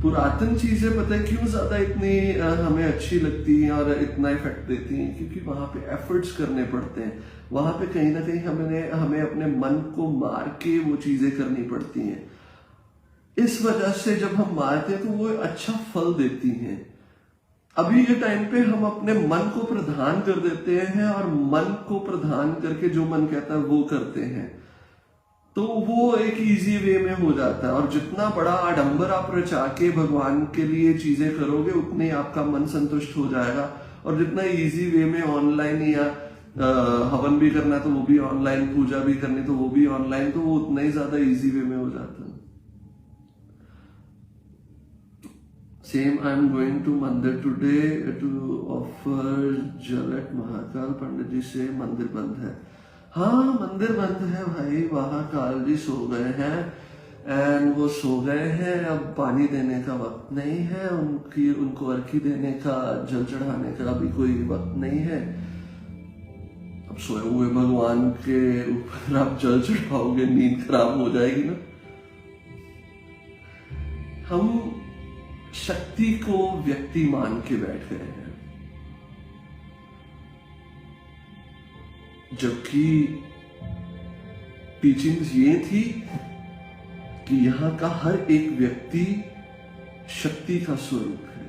पुरातन चीजें पता है क्यों ज्यादा इतनी हमें अच्छी लगती हैं और इतना इफेक्ट देती हैं? क्योंकि वहां पे एफर्ट्स करने पड़ते हैं, वहां पे कहीं ना कहीं हमें अपने मन को मार के वो चीजें करनी पड़ती हैं। इस वजह से जब हम मारते हैं तो वो अच्छा फल देती हैं। अभी के टाइम पे हम अपने मन को प्रधान कर देते हैं और मन को प्रधान करके जो मन कहता है वो करते हैं, तो वो एक इजी वे में हो जाता है। और जितना बड़ा आडंबर आप रचा के भगवान के लिए चीजें करोगे उतने ही आपका मन संतुष्ट हो जाएगा। और जितना इजी वे में ऑनलाइन या हवन भी करना है तो वो भी ऑनलाइन, पूजा भी करनी तो वो भी ऑनलाइन, तो वो उतना ही ज्यादा इजी वे में हो जाता है। Same I am going to mandir today to offer jal at Mahakal. Pandit ji से मंदिर बंद है। हाँ, मंदिर बंद है भाई, महाकाल जी सो गए हैं एंड वो सो गए हैं। अब पानी देने का वक्त नहीं है, उनको अर्घ्य देने का, जल चढ़ाने का अभी कोई वक्त नहीं है। अब सोए हुए भगवान के ऊपर आप जल चढ़ाओगे, नींद खराब हो जाएगी ना। हम शक्ति को व्यक्ति मान के बैठ गए हैं, जबकि टीचिंग्स ये थी कि यहां का हर एक व्यक्ति शक्ति का स्वरूप है।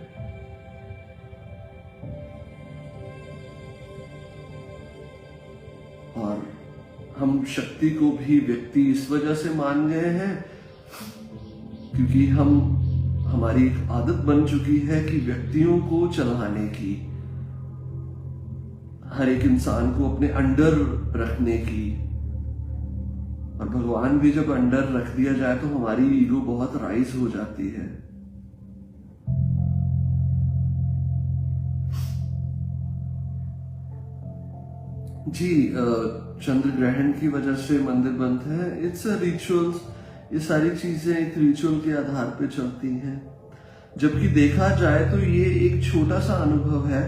और हम शक्ति को भी व्यक्ति इस वजह से मान गए हैं क्योंकि हमारी एक आदत बन चुकी है कि व्यक्तियों को चलाने की, हर एक इंसान को अपने अंडर रखने की। और भगवान भी जब अंडर रख दिया जाए तो हमारी ईगो बहुत राइज हो जाती है। जी, चंद्र ग्रहण की वजह से मंदिर बंद है। इट्स अ रिचुअल्स, ये सारी चीजें एक रिचुअल के आधार पे चलती हैं। जबकि देखा जाए तो ये एक छोटा सा अनुभव है।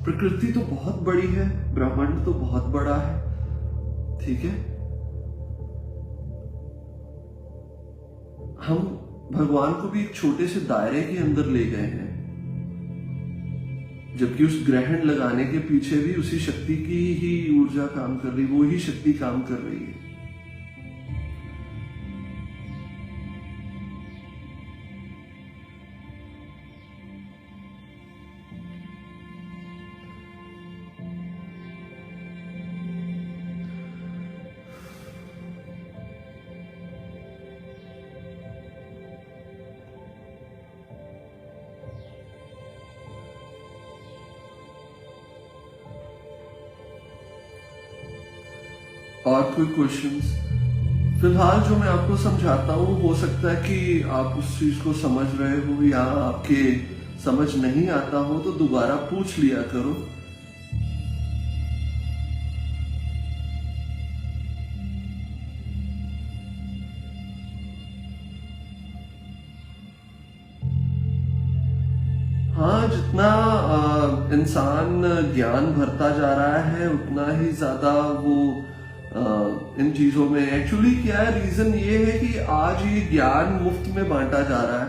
प्रकृति तो बहुत बड़ी है, ब्रह्मांड तो बहुत बड़ा है, ठीक है। हम भगवान को भी एक छोटे से दायरे के अंदर ले गए हैं, जबकि उस ग्रहण लगाने के पीछे भी उसी शक्ति की ही ऊर्जा काम कर रही, वो ही शक्ति काम कर रही है। और कोई क्वेश्चंस? फिलहाल जो मैं आपको समझाता हूँ, हो सकता है कि आप उस चीज को समझ रहे हो या आपके समझ नहीं आता हो तो दोबारा पूछ लिया करो। हाँ, जितना इंसान ज्ञान भरता जा रहा है उतना ही ज्यादा वो इन चीजों में, एक्चुअली क्या है, रीजन ये है कि आज ये ज्ञान मुफ्त में बांटा जा रहा है।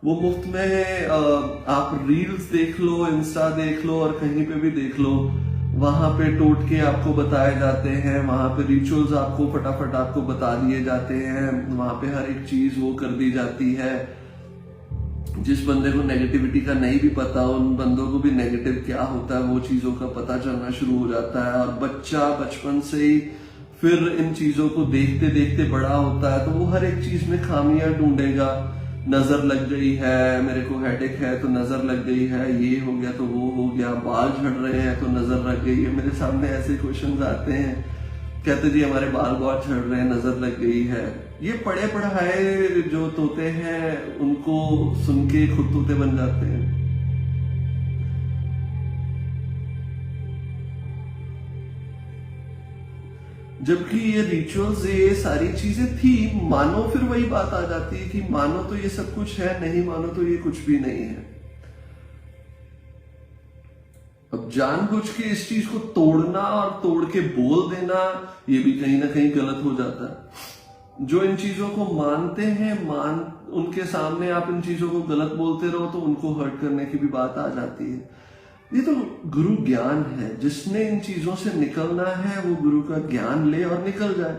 वो मुफ्त में है, आप रील्स देख लो, इंस्टा देख लो और कहीं पे भी देख लो, वहां पे टोटके आपको बताए जाते हैं, वहां पे रिचुअल्स आपको फटाफट आपको बता दिए जाते हैं, वहां पे हर एक चीज वो कर दी जाती है। जिस बंदे को नेगेटिविटी का नहीं भी पता, उन बंदों को भी नेगेटिव क्या होता है वो चीजों का पता चलना शुरू हो जाता है। और बच्चा बचपन से ही फिर इन चीजों को देखते देखते बड़ा होता है, तो वो हर एक चीज में खामियां ढूंढेगा। नजर लग गई है, मेरे को हेडेक है तो नजर लग गई है, ये हो गया तो वो हो गया, बाल झड़ रहे हैं तो नजर लग गई है। मेरे सामने ऐसे क्वेश्चंस आते हैं, कहते जी हमारे बाल बहुत झड़ रहे हैं, नजर लग गई है। ये पढ़े पढ़ाए जो तोते हैं उनको सुन के खुद तोते बन जाते हैं। जबकि ये रिचुअल्स, ये सारी चीजें थी। मानो फिर वही बात आ जाती है कि मानो तो ये सब कुछ है, नहीं मानो तो ये कुछ भी नहीं है। अब जानबूझ के इस चीज को तोड़ना और तोड़ के बोल देना, ये भी कहीं ना कहीं गलत हो जाता है। जो इन चीजों को मानते हैं, उनके सामने आप इन चीजों को गलत बोलते रहो तो उनको हर्ट करने की भी बात आ जाती है। ये तो गुरु ज्ञान है। जिसने इन चीजों से निकलना है वो गुरु का ज्ञान ले और निकल जाए।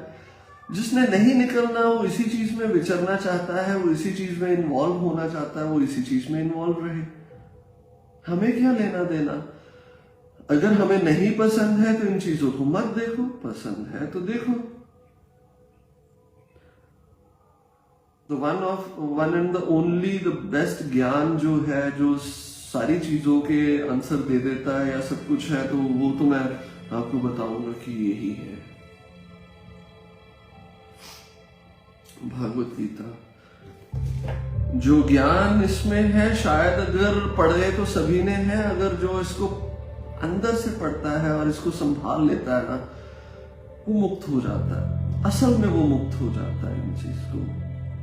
जिसने नहीं निकलना, वो इसी चीज में विचरना चाहता है, वो इसी चीज में इन्वॉल्व होना चाहता है, वो इसी चीज में इन्वॉल्व रहे। हमें क्या लेना देना। अगर हमें नहीं पसंद है तो इन चीजों को मत देखो, पसंद है तो देखो। तो one and the only, the best ज्ञान जो है, जो सारी चीजों के आंसर दे देता है या सब कुछ है, तो वो तो मैं आपको बताऊंगा कि यही है भगवत गीता। जो ज्ञान इसमें है, शायद अगर पढ़े तो सभी ने है, अगर जो इसको अंदर से पढ़ता है और इसको संभाल लेता है ना, वो मुक्त हो जाता है। असल में वो मुक्त हो जाता है, इन चीज को,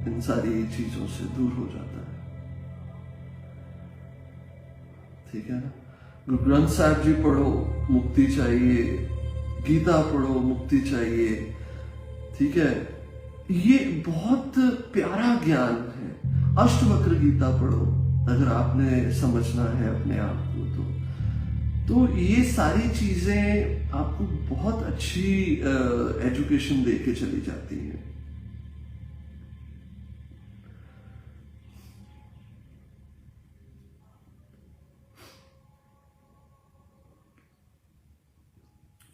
इन सारी चीजों से दूर हो जाता है। ठीक है ना। गुरु ग्रंथ साहब जी पढ़ो, मुक्ति चाहिए। गीता पढ़ो, मुक्ति चाहिए। ठीक है, ये बहुत प्यारा ज्ञान है। अष्टवक्र गीता पढ़ो अगर आपने समझना है अपने आप को। तो ये सारी चीजें आपको बहुत अच्छी एजुकेशन दे के चली जाती हैं।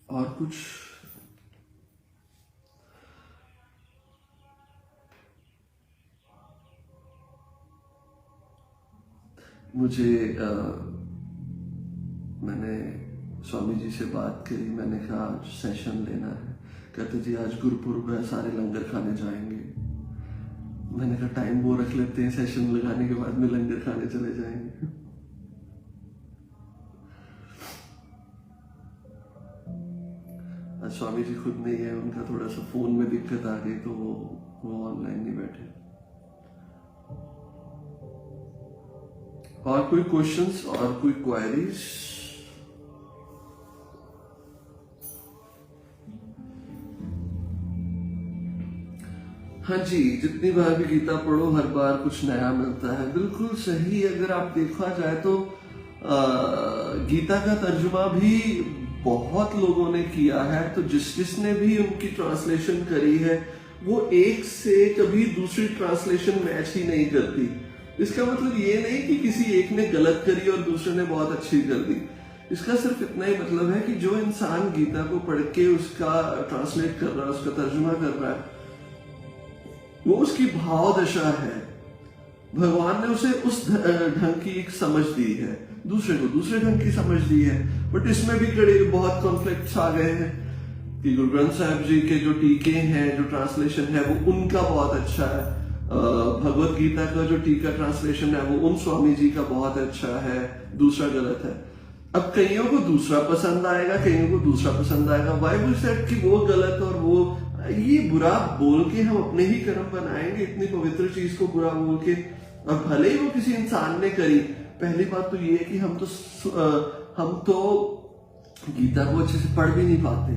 और कुछ मुझे मैंने स्वामी जी से बात करी। मैंने कहा आज सेशन लेना है। कहते जी आज गुरुपुरब है, सारे लंगर खाने जाएंगे। मैंने कहा टाइम वो रख लेते हैं, सेशन लगाने के बाद में लंगर खाने चले जाएंगे। आज स्वामी जी खुद नहीं है, उनका थोड़ा सा फोन में दिक्कत आ गई तो वो ऑनलाइन नहीं बैठे। और कोई क्वेश्चंस और कोई क्वेरीज? हाँ जी, जितनी बार भी गीता पढ़ो हर बार कुछ नया मिलता है। बिल्कुल सही। अगर आप देखा जाए तो गीता का तर्जुमा भी बहुत लोगों ने किया है। तो जिसने भी उनकी ट्रांसलेशन करी है वो एक से कभी दूसरी ट्रांसलेशन मैच ही नहीं करती। इसका मतलब ये नहीं कि किसी एक ने गलत करी और दूसरे ने बहुत अच्छी कर दी। इसका सिर्फ इतना ही मतलब है कि जो इंसान गीता को पढ़ के उसका ट्रांसलेट कर रहा है, उसका तर्जुमा कर रहा है, वो उसकी भाव दशा है। भगवान ने उसे उस ढंग की एक समझ दी है, दूसरे को दूसरे ढंग की समझ दी है। बट इसमें भी बहुत कॉन्फ्लिक्ट्स आ गए हैं कि गुरु ग्रंथ साहब जी के जो टीके हैं, जो ट्रांसलेशन है, वो उनका बहुत अच्छा है। भगवत गीता का जो टीका ट्रांसलेशन है वो उन स्वामी जी का बहुत अच्छा है, दूसरा गलत है। अब कईयों को दूसरा पसंद आएगा, कईयों को दूसरा पसंद आएगा। वाई वी सेड कि वो गलत और वो ये बुरा बोल के हम अपने ही कर्म बनाएंगे, इतनी पवित्र चीज को बुरा बोल के। और भले ही वो किसी इंसान ने करी, पहली बात तो ये है कि हम तो गीता को अच्छे से पढ़ भी नहीं पाते।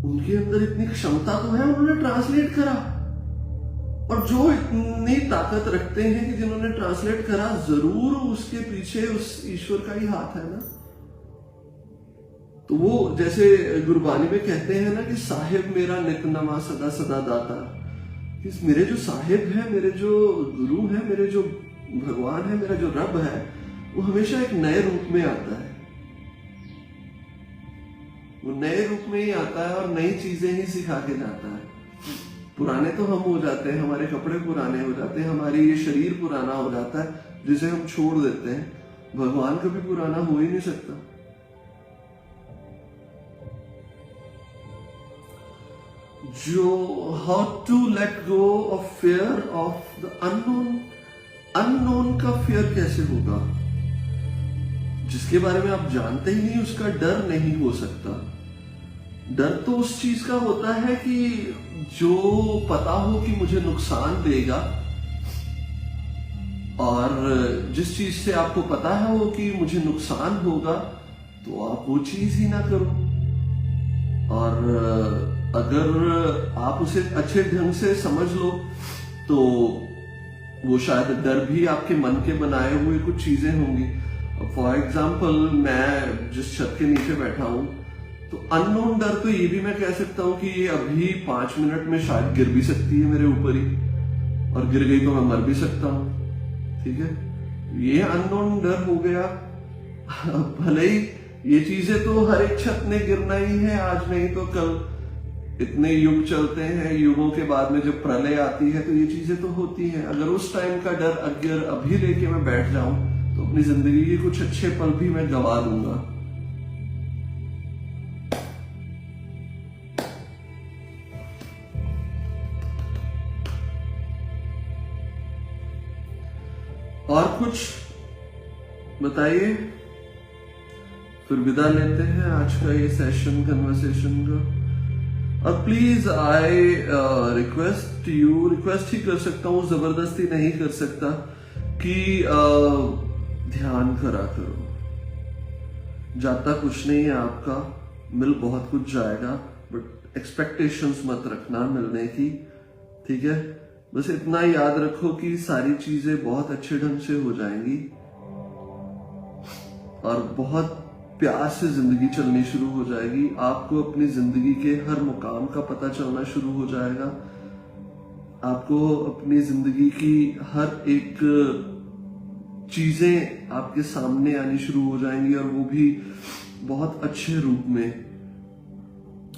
उनके अंदर इतनी क्षमता तो है, उन्होंने ट्रांसलेट करा। और जो इतनी ताकत रखते हैं कि जिन्होंने ट्रांसलेट करा, जरूर उसके पीछे उस ईश्वर का ही हाथ है ना। तो वो जैसे गुरबानी में कहते हैं ना कि साहिब मेरा नित नमा सदा सदा दाता। मेरे जो साहिब है, मेरे जो गुरु है, मेरे जो भगवान है, मेरा जो रब है, वो हमेशा एक नए रूप में आता है। वो नए रूप में ही आता है और नई चीजें ही सिखा के जाता है। पुराने तो हम हो जाते हैं, हमारे कपड़े पुराने हो जाते हैं, हमारी ये शरीर पुराना हो जाता है जिसे हम छोड़ देते हैं। भगवान कभी पुराना हो ही नहीं सकता। जो how to let go of fear of the unknown. Unknown का फियर कैसे होगा? जिसके बारे में आप जानते ही नहीं, उसका डर नहीं हो सकता। डर तो उस चीज का होता है कि जो पता हो कि मुझे नुकसान देगा, और जिस चीज से आपको पता है वो कि मुझे नुकसान होगा, तो आप वो चीज ही ना करो। और अगर आप उसे अच्छे ढंग से समझ लो तो वो शायद डर भी आपके मन के बनाए हुए कुछ चीजें होंगी। फॉर एग्जाम्पल, मैं जिस छत के नीचे बैठा हूं, तो अननोन डर तो ये भी मैं कह सकता हूं कि ये अभी 5 मिनट में शायद गिर भी सकती है मेरे ऊपर ही, और गिर गई तो मैं मर भी सकता हूं। ठीक है, ये अननोन डर हो गया। भले ही ये चीजें तो हर एक छत ने गिरना ही है, आज नहीं तो कल। इतने युग चलते हैं, युगों के बाद में जब प्रलय आती है तो ये चीजें तो होती हैं। अगर उस टाइम का डर अगर अभी लेके मैं बैठ जाऊं तो अपनी जिंदगी के कुछ अच्छे पल भी मैं गंवा दूंगा। और कुछ बताइए, फिर विदा लेते हैं आज का ये सेशन, कन्वर्सेशन का। और please I request you, request ही कर सकता हूं, जबरदस्ती नहीं कर सकता, कि ध्यान करा करो। जाता कुछ नहीं है आपका, मिल बहुत कुछ जाएगा, बट एक्सपेक्टेशंस मत रखना मिलने की। ठीक है, बस इतना याद रखो कि सारी चीजें बहुत अच्छे ढंग से हो जाएंगी और बहुत प्यार से जिंदगी चलनी शुरू हो जाएगी। आपको अपनी जिंदगी के हर मुकाम का पता चलना शुरू हो जाएगा। आपको अपनी जिंदगी की हर एक चीजें आपके सामने आनी शुरू हो जाएंगी, और वो भी बहुत अच्छे रूप में।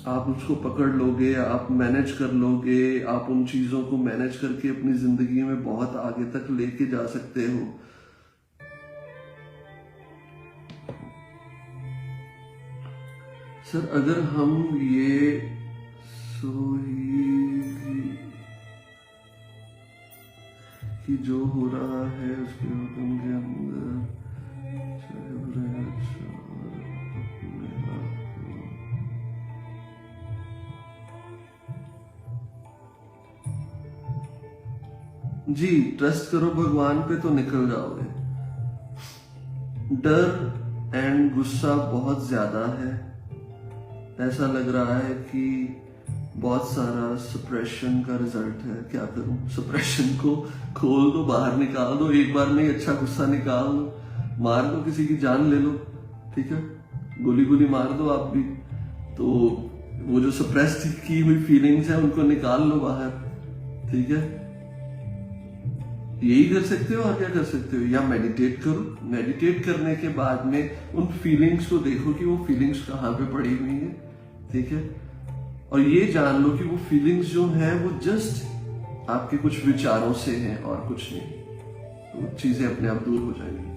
आप उसको पकड़ लोगे, आप मैनेज कर लोगे, आप उन चीजों को मैनेज करके अपनी जिंदगी में बहुत आगे तक लेके जा सकते हो। सर, अगर हम ये कि जो हो रहा है उसके हुक्म के अंदर जी, ट्रस्ट करो भगवान पे तो निकल जाओगे। डर एंड गुस्सा बहुत ज्यादा है, ऐसा लग रहा है कि बहुत सारा सप्रेशन का रिजल्ट है। क्या करूं, सप्रेशन को खोल दो, बाहर निकाल दो, एक बार में ही अच्छा गुस्सा निकाल दो, मार दो, किसी की जान ले लो। ठीक है, गोली गोली मार दो आप भी, तो वो जो सप्रेस की हुई फीलिंग्स है उनको निकाल लो बाहर। ठीक है, यही कर सकते हो और क्या कर सकते हो, या मेडिटेट करो। मेडिटेट करने के बाद में उन फीलिंग्स को देखो कि वो फीलिंग्स कहाँ पे पड़ी हुई है। ठीक है, और ये जान लो कि वो फीलिंग्स जो हैं वो जस्ट आपके कुछ विचारों से हैं और कुछ नहीं, तो चीजें अपने आप दूर हो जाएंगी।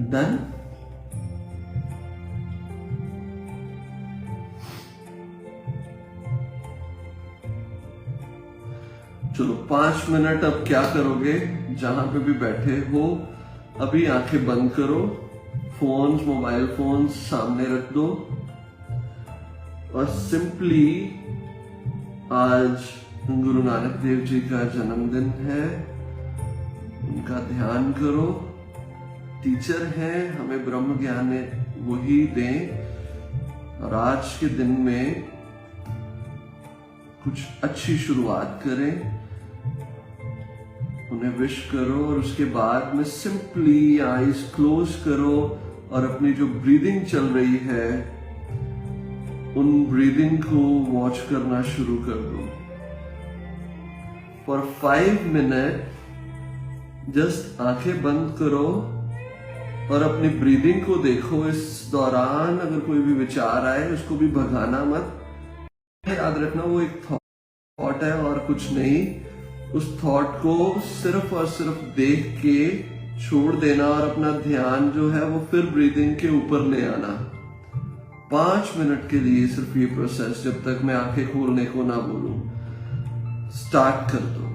डन। चलो 5 मिनट अब क्या करोगे, जहां पे भी बैठे हो अभी आंखें बंद करो, फोन्स, मोबाइल फोन्स सामने रख दो, और सिंपली आज गुरु नानक देव जी का जन्मदिन है, उनका ध्यान करो। टीचर हैं, हमें ब्रह्म ज्ञान वही दें, और आज के दिन में कुछ अच्छी शुरुआत करें, उन्हें विश करो, और उसके बाद में सिंपली आईज क्लोज करो और अपनी जो ब्रीदिंग चल रही है उन ब्रीदिंग को वॉच करना शुरू कर दो। फॉर 5 मिनट जस्ट आंखें बंद करो और अपनी ब्रीदिंग को देखो। इस दौरान अगर कोई भी विचार आए उसको भी भगाना मत, याद रखना वो एक थॉट है और कुछ नहीं। उस थॉट को सिर्फ और सिर्फ देख के छोड़ देना और अपना ध्यान जो है वो फिर ब्रीदिंग के ऊपर ले आना। 5 मिनट के लिए सिर्फ ये प्रोसेस, जब तक मैं आंखें खोलने को ना बोलूं, स्टार्ट कर दो।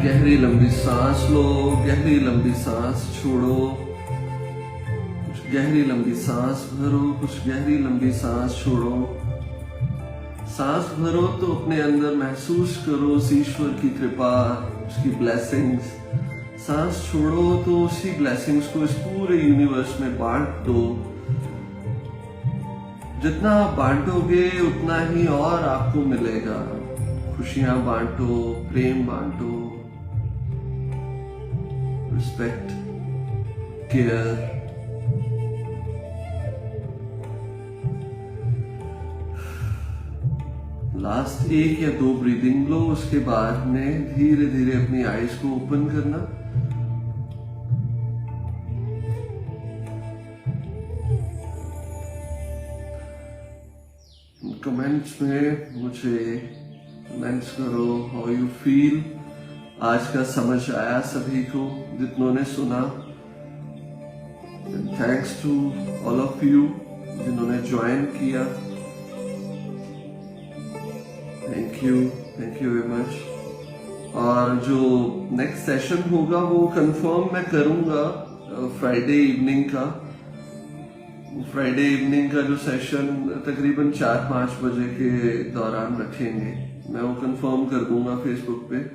गहरी लंबी सांस लो, गहरी लंबी सांस छोड़ो, कुछ गहरी लंबी सांस भरो, कुछ गहरी लंबी सांस छोड़ो। सांस भरो तो अपने अंदर महसूस करो उस ईश्वर की कृपा, उसकी ब्लेसिंग्स। सांस छोड़ो तो उसी ब्लेसिंग्स को इस पूरे यूनिवर्स में बांट दो। जितना आप बांटोगे उतना ही और आपको मिलेगा। खुशियां बांटो, प्रेम बांटो, रिस्पेक्ट, केयर। लास्ट 1 या 2 ब्रीदिंग लो, उसके बाद में धीरे धीरे अपनी आईज को ओपन करना। कमेंट्स में मुझे कमेंट्स करो हाउ यू फील। आज का समझ आया सभी को जितनों ने सुना। Thanks to all of you जिन्होंने ज्वाइन किया। Thank you very much. और जो नेक्स्ट सेशन होगा वो कंफर्म मैं करूंगा फ्राइडे इवनिंग का। फ्राइडे इवनिंग का जो सेशन तकरीबन 4-5 बजे के दौरान रखेंगे, मैं वो कंफर्म कर दूंगा फेसबुक पे।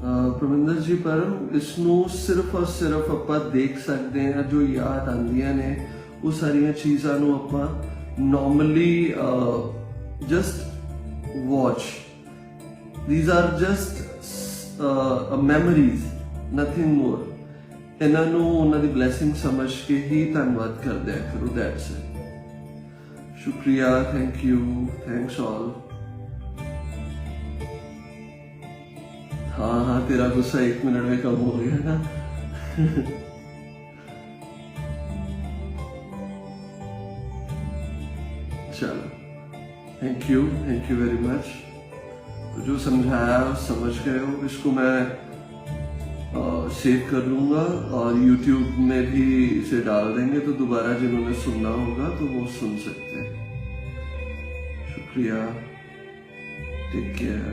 ਪਰਮਿੰਦਰ ਜੀ ਪਰ ਇਸ ਨੂੰ ਸਿਰਫ ਔਰ ਸਿਰਫ ਆਪਾਂ ਦੇਖ ਸਕਦੇ ਹਾਂ, ਜੋ ਯਾਦ ਆਉਂਦੀਆਂ ਨੇ ਉਹ ਸਾਰੀਆਂ ਚੀਜ਼ਾਂ ਨੂੰ ਆਪਾਂ normally just watch, these are just memories, nothing more. ਇਹਨਾਂ ਨੂੰ ਉਹਨਾਂ ਦੀ ਬਲੇਸਿੰਗ ਸਮਝ ਕੇ ਹੀ ਧੰਨਵਾਦ ਕਰਦੇ ਆ ਕਰੋ। That's it. ਸ਼ੁਕਰੀਆ, ਥੈਂਕ ਯੂ, ਥੈਂक्स ऑल। हाँ हाँ, तेरा गुस्सा 1 मिनट में कम हो गया ना। चलो, थैंक यू वेरी मच। जो समझाया समझ गए हो, इसको मैं सेव कर लूंगा और YouTube में भी इसे डाल देंगे, तो दोबारा जिन्होंने सुनना होगा तो वो सुन सकते हैं। शुक्रिया, टेक केयर।